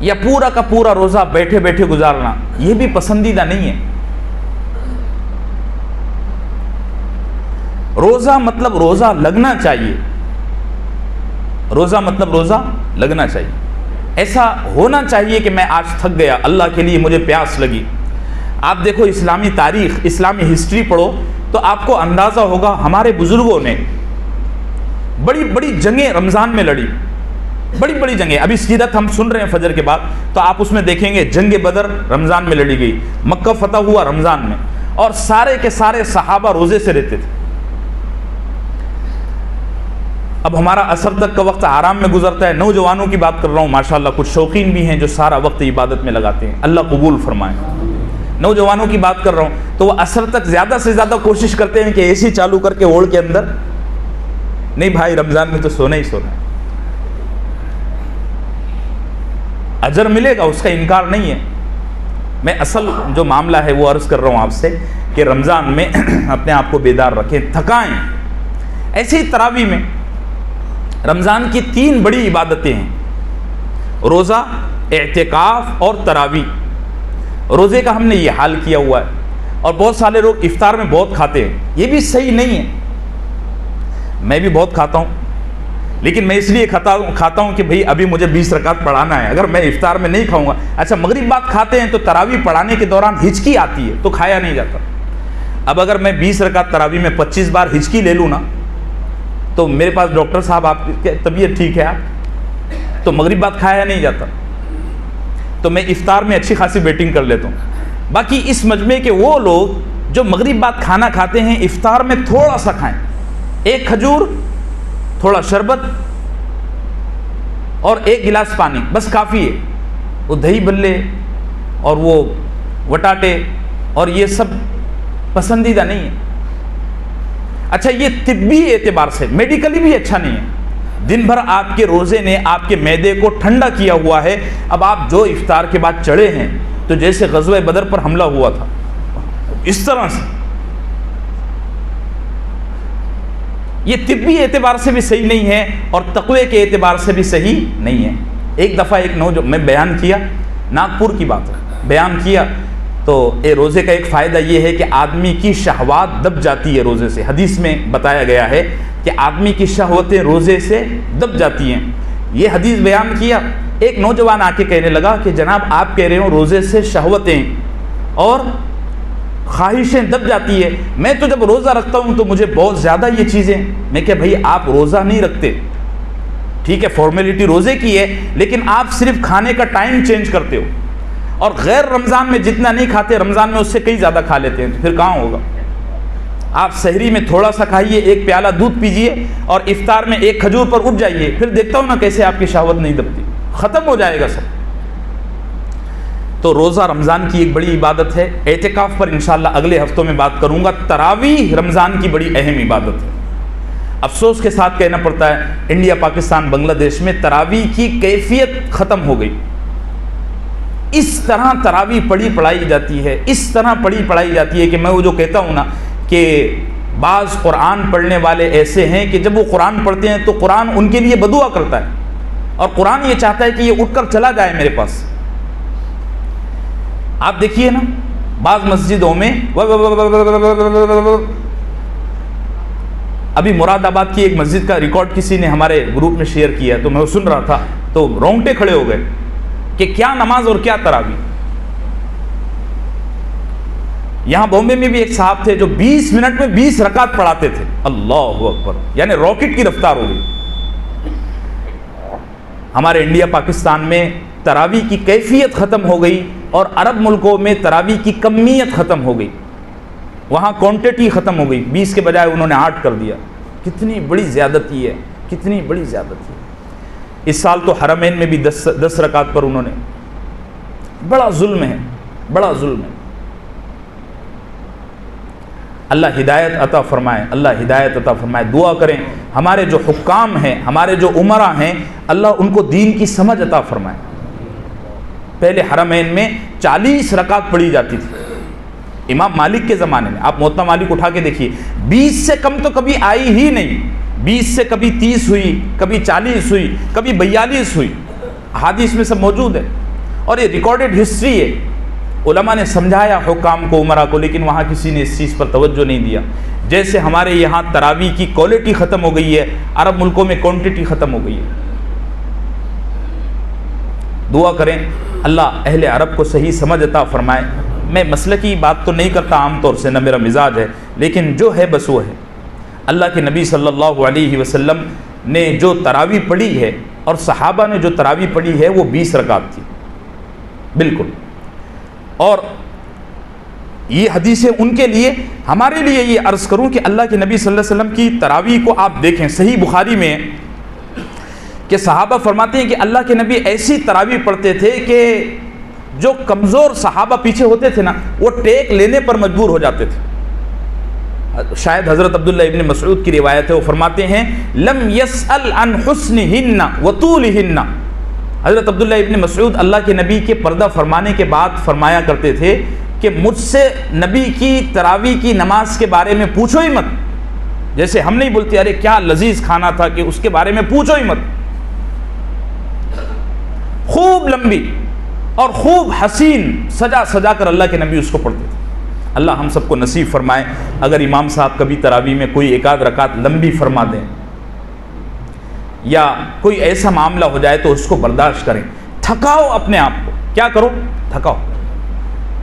یا پورا کا پورا روزہ بیٹھے بیٹھے گزارنا یہ بھی پسندیدہ نہیں ہے. روزہ مطلب روزہ لگنا چاہیے. روزہ مطلب روزہ لگنا چاہیے. ایسا ہونا چاہیے کہ میں آج تھک گیا، اللہ کے لیے مجھے پیاس لگی. آپ دیکھو اسلامی تاریخ، اسلامی ہسٹری پڑھو تو آپ کو اندازہ ہوگا ہمارے بزرگوں نے بڑی بڑی جنگیں رمضان میں لڑی. بڑی بڑی جنگیں. ابھی سیرت ہم سن رہے ہیں فجر کے بعد تو آپ اس میں دیکھیں گے جنگ بدر رمضان میں لڑی گئی، مکہ فتح ہوا رمضان میں، اور سارے کے سارے صحابہ روزے سے رہتے تھے. اب ہمارا عصر تک کا وقت آرام میں گزرتا ہے. نوجوانوں کی بات کر رہا ہوں، ماشاءاللہ کچھ شوقین بھی ہیں جو سارا وقت عبادت میں لگاتے ہیں، اللہ قبول فرمائے. نوجوانوں کی بات کر رہا ہوں تو وہ عصر تک زیادہ سے زیادہ کوشش کرتے ہیں کہ اے سی چالو کر کے اوڑھ کے اندر، نہیں بھائی رمضان میں تو سونا ہی سونا ہے. اجر ملے گا اس کا انکار نہیں ہے. میں اصل جو معاملہ ہے وہ عرض کر رہا ہوں آپ سے کہ رمضان میں اپنے آپ کو بیدار رکھیں، تھکائیں. ایسے ہی تراویح میں رمضان کی 3 بڑی عبادتیں ہیں: روزہ، اعتکاف اور تراویح. روزے کا ہم نے یہ حال کیا ہوا ہے اور بہت سارے لوگ افطار میں بہت کھاتے ہیں. یہ بھی صحیح نہیں ہے. میں بھی بہت کھاتا ہوں لیکن میں اس لیے کھاتا ہوں کہ بھئی ابھی مجھے 20 رکعت پڑھانا ہے. اگر میں افطار میں نہیں کھاؤں گا، اچھا مغرب بعد کھاتے ہیں تو تراویح پڑھانے کے دوران ہچکی آتی ہے تو کھایا نہیں جاتا. اب اگر میں 20 رکعت تراویح میں 25 بار ہچکی لے لوں نا تو میرے پاس ڈاکٹر صاحب آپ کی طبیعت ٹھیک ہے آپ تو مغرب بعد کھایا نہیں جاتا. تو میں افطار میں اچھی خاصی بیٹنگ کر لیتا ہوں. باقی اس مجمع کے وہ لوگ جو مغرب بعد کھانا کھاتے ہیں افطار میں تھوڑا سا کھائیں، 1 کھجور، تھوڑا شربت اور 1 گلاس پانی، بس کافی ہے. وہ دہی بلے اور وہ وٹاٹے اور یہ سب پسندیدہ نہیں ہے. اچھا یہ طبی اعتبار سے میڈیکلی بھی اچھا نہیں ہے. دن بھر آپ کے روزے نے آپ کے معدے کو ٹھنڈا کیا ہوا ہے. اب آپ جو افطار کے بعد چڑھے ہیں تو جیسے غزوہ بدر پر حملہ ہوا تھا اس طرح سے، یہ طبی اعتبار سے بھی صحیح نہیں ہے اور تقوی کے اعتبار سے بھی صحیح نہیں ہے. ایک دفعہ میں بیان کیا، ناگپور کی بات ہے، بیان کیا تو روزے کا ایک فائدہ یہ ہے کہ آدمی کی شہوات دب جاتی ہے روزے سے. حدیث میں بتایا گیا ہے کہ آدمی کی شہوتیں روزے سے دب جاتی ہیں. یہ حدیث بیان کیا، ایک نوجوان آ کے کہنے لگا کہ جناب آپ کہہ رہے ہو روزے سے شہوتیں اور خواہشیں دب جاتی ہے، میں تو جب روزہ رکھتا ہوں تو مجھے بہت زیادہ یہ چیزیں. میں کہ بھئی آپ روزہ نہیں رکھتے، ٹھیک ہے فارمیلٹی روزے کی ہے، لیکن آپ صرف کھانے کا ٹائم چینج کرتے ہو، اور غیر رمضان میں جتنا نہیں کھاتے رمضان میں اس سے کئی زیادہ کھا لیتے ہیں، تو پھر کہاں ہوگا؟ آپ سحری میں تھوڑا سا کھائیے، ایک پیالہ دودھ پیجئے، اور افطار میں ایک کھجور پر اٹھ جائیے، پھر دیکھتا ہوں نا کیسے آپ کی شہوت نہیں دبتی، ختم ہو جائے گا سب۔ تو روزہ رمضان کی ایک بڑی عبادت ہے۔ اعتکاف پر انشاءاللہ اگلے ہفتوں میں بات کروں گا۔ تراویح رمضان کی بڑی اہم عبادت ہے۔ افسوس کے ساتھ کہنا پڑتا ہے انڈیا، پاکستان، بنگلہ دیش میں تراویح کی کیفیت ختم ہو گئی۔ اس طرح تراویح پڑھائی جاتی ہے، اس طرح پڑھائی جاتی ہے کہ میں وہ جو کہتا ہوں نا کہ بعض قرآن پڑھنے والے ایسے ہیں کہ جب وہ قرآن پڑھتے ہیں تو قرآن ان کے لیے بدعا کرتا ہے، اور قرآن یہ چاہتا ہے کہ یہ اٹھ کر چلا جائے میرے پاس۔ آپ دیکھیے نا بعض مسجدوں میں ابھی مراد آباد کی ایک مسجد کا ریکارڈ کسی نے ہمارے گروپ میں شیئر کیا، تو میں وہ سن رہا تھا تو رونگٹے کھڑے ہو گئے کہ کیا نماز اور کیا تراویح۔ یہاں بامبے میں بھی ایک صاحب تھے جو 20 منٹ میں 20 رکعت پڑھاتے تھے، اللہ اکبر، یعنی راکٹ کی رفتار ہو گئی۔ ہمارے انڈیا پاکستان میں تراویح کی کیفیت ختم ہو گئی، اور عرب ملکوں میں تراویح کی کمیت ختم ہو گئی، وہاں کوانٹٹی ختم ہو گئی، 20 کے بجائے انہوں نے 8 کر دیا۔ کتنی بڑی زیادتی ہے، کتنی بڑی زیادتی ہے۔ اس سال تو حرمین میں بھی 10 رکعت پر انہوں نے، بڑا ظلم ہے، بڑا ظلم ہے۔ اللہ ہدایت عطا فرمائے، اللہ ہدایت عطا فرمائے۔ دعا کریں ہمارے جو حکام ہیں، ہمارے جو عمرا ہیں، اللہ ان کو دین کی سمجھ عطا فرمائے۔ پہلے حرمین میں 40 رکعت پڑھی جاتی تھی امام مالک کے زمانے میں۔ آپ موطا مالک اٹھا کے دیکھیے، 20 سے کم تو کبھی آئی ہی نہیں، 20 سے کبھی 30 ہوئی، کبھی 40 ہوئی، کبھی 42 ہوئی، حدیث میں سب موجود ہے، اور یہ ریکارڈڈ ہسٹری ہے۔ علماء نے سمجھایا حکام کو، عمرہ کو، لیکن وہاں کسی نے اس چیز پر توجہ نہیں دیا۔ جیسے ہمارے یہاں تراویح کی کوالٹی ختم ہو گئی ہے، عرب ملکوں میں کوانٹٹی ختم ہو گئی ہے۔ دعا کریں اللہ اہل عرب کو صحیح سمجھ عطا فرمائے۔ میں مسئلہ کی بات تو نہیں کرتا عام طور سے، نہ میرا مزاج ہے، لیکن جو ہے بس وہ ہے۔ اللہ کے نبی صلی اللہ علیہ وسلم نے جو تراویح پڑھی ہے، اور صحابہ نے جو تراویح پڑھی ہے، وہ 20 رکعت تھی بالکل۔ اور یہ حدیثیں ان کے لیے، ہمارے لیے یہ عرض کروں کہ اللہ کے نبی صلی اللہ علیہ وسلم کی تراویح کو آپ دیکھیں، صحیح بخاری میں کہ صحابہ فرماتے ہیں کہ اللہ کے نبی ایسی تراویح پڑھتے تھے کہ جو کمزور صحابہ پیچھے ہوتے تھے نا، وہ ٹیک لینے پر مجبور ہو جاتے تھے۔ شاید حضرت عبداللہ ابن مسعود کی روایت ہے، وہ فرماتے ہیں لم يسأل عن حسنہن وطولہن۔ حضرت عبداللہ ابن مسعود اللہ کے نبی کے پردہ فرمانے کے بعد فرمایا کرتے تھے کہ مجھ سے نبی کی تراویح کی نماز کے بارے میں پوچھو ہی مت۔ جیسے ہم نہیں بولتے ارے کیا لذیذ کھانا تھا، کہ اس کے بارے میں پوچھو ہی مت۔ خوب لمبی اور خوب حسین سجا سجا کر اللہ کے نبی اس کو پڑھتے تھے۔ اللہ ہم سب کو نصیب فرمائے، اگر امام صاحب کبھی تراویح میں کوئی ایک آدھ رکعت لمبی فرما دیں، یا کوئی ایسا معاملہ ہو جائے تو اس کو برداشت کریں، تھکاؤ اپنے آپ کو، کیا کرو تھکاؤ۔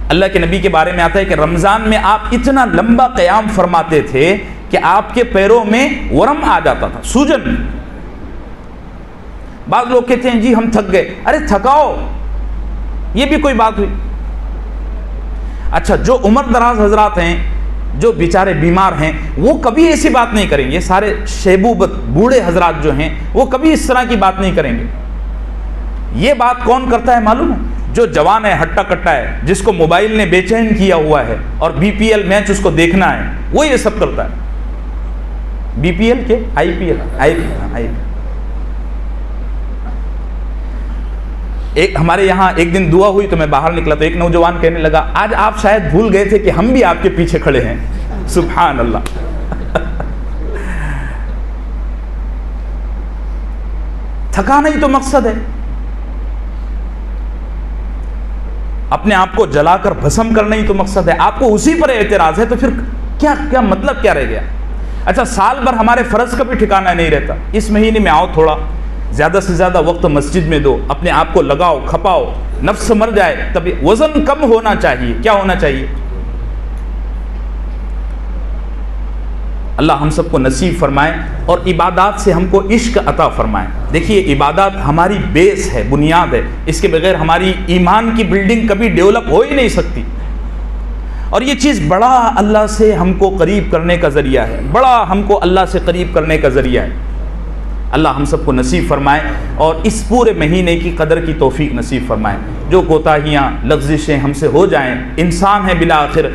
اللہ کے نبی کے بارے میں آتا ہے کہ رمضان میں آپ اتنا لمبا قیام فرماتے تھے کہ آپ کے پیروں میں ورم آ جاتا تھا، سوجن۔ بعض لوگ کہتے ہیں جی ہم تھک گئے، ارے تھکاؤ، یہ بھی کوئی بات ہوئی؟ اچھا جو عمر دراز حضرات ہیں، جو بیچارے بیمار ہیں، وہ کبھی ایسی بات نہیں کریں گے۔ یہ سارے شیبوبت بوڑھے حضرات جو ہیں وہ کبھی اس طرح کی بات نہیں کریں گے۔ یہ بات کون کرتا ہے معلوم ہے؟ جو جوان ہے، ہٹا کٹا ہے، جس کو موبائل نے بے چین کیا ہوا ہے اور BPL میچ اس کو دیکھنا ہے، وہ یہ سب کرتا ہے۔ BPL کے IPL ایک ہمارے یہاں ایک دن دعا ہوئی تو میں باہر نکلا تو ایک نوجوان کہنے لگا آج آپ شاید بھول گئے تھے کہ ہم بھی آپ کے پیچھے کھڑے ہیں۔ سبحان اللہ۔ تھکانا ہی تو مقصد ہے، اپنے آپ کو جلا کر بھسم کرنا ہی تو مقصد ہے۔ آپ کو اسی پر اعتراض ہے تو پھر کیا مطلب کیا رہ گیا؟ اچھا سال بھر ہمارے فرض کا بھی ٹھکانہ نہیں رہتا، اس مہینے میں آؤ، تھوڑا زیادہ سے زیادہ وقت مسجد میں دو، اپنے آپ کو لگاؤ، کھپاؤ، نفس مر جائے، تبھی وزن کم ہونا چاہیے۔ کیا ہونا چاہیے؟ اللہ ہم سب کو نصیب فرمائے اور عبادات سے ہم کو عشق عطا فرمائے۔ دیکھیے عبادات ہماری بیس ہے، بنیاد ہے، اس کے بغیر ہماری ایمان کی بلڈنگ کبھی ڈیولپ ہو ہی نہیں سکتی، اور یہ چیز بڑا اللہ سے ہم کو قریب کرنے کا ذریعہ ہے، بڑا ہم کو اللہ سے قریب کرنے کا ذریعہ ہے۔ اللہ ہم سب کو نصیب فرمائے اور اس پورے مہینے کی قدر کی توفیق نصیب فرمائے۔ جو کوتاہیاں لغزشیں ہم سے ہو جائیں، انسان ہے بالآخر،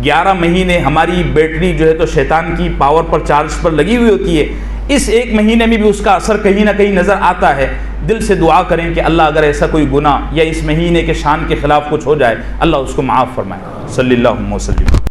11 مہینے ہماری بیٹری جو ہے تو شیطان کی پاور پر چارج پر لگی ہوئی ہوتی ہے، اس ایک مہینے میں بھی اس کا اثر کہیں نہ کہیں نظر آتا ہے۔ دل سے دعا کریں کہ اللہ اگر ایسا کوئی گناہ یا اس مہینے کے شان کے خلاف کچھ ہو جائے، اللہ اس کو معاف فرمائے۔ صلی اللہ وسلم۔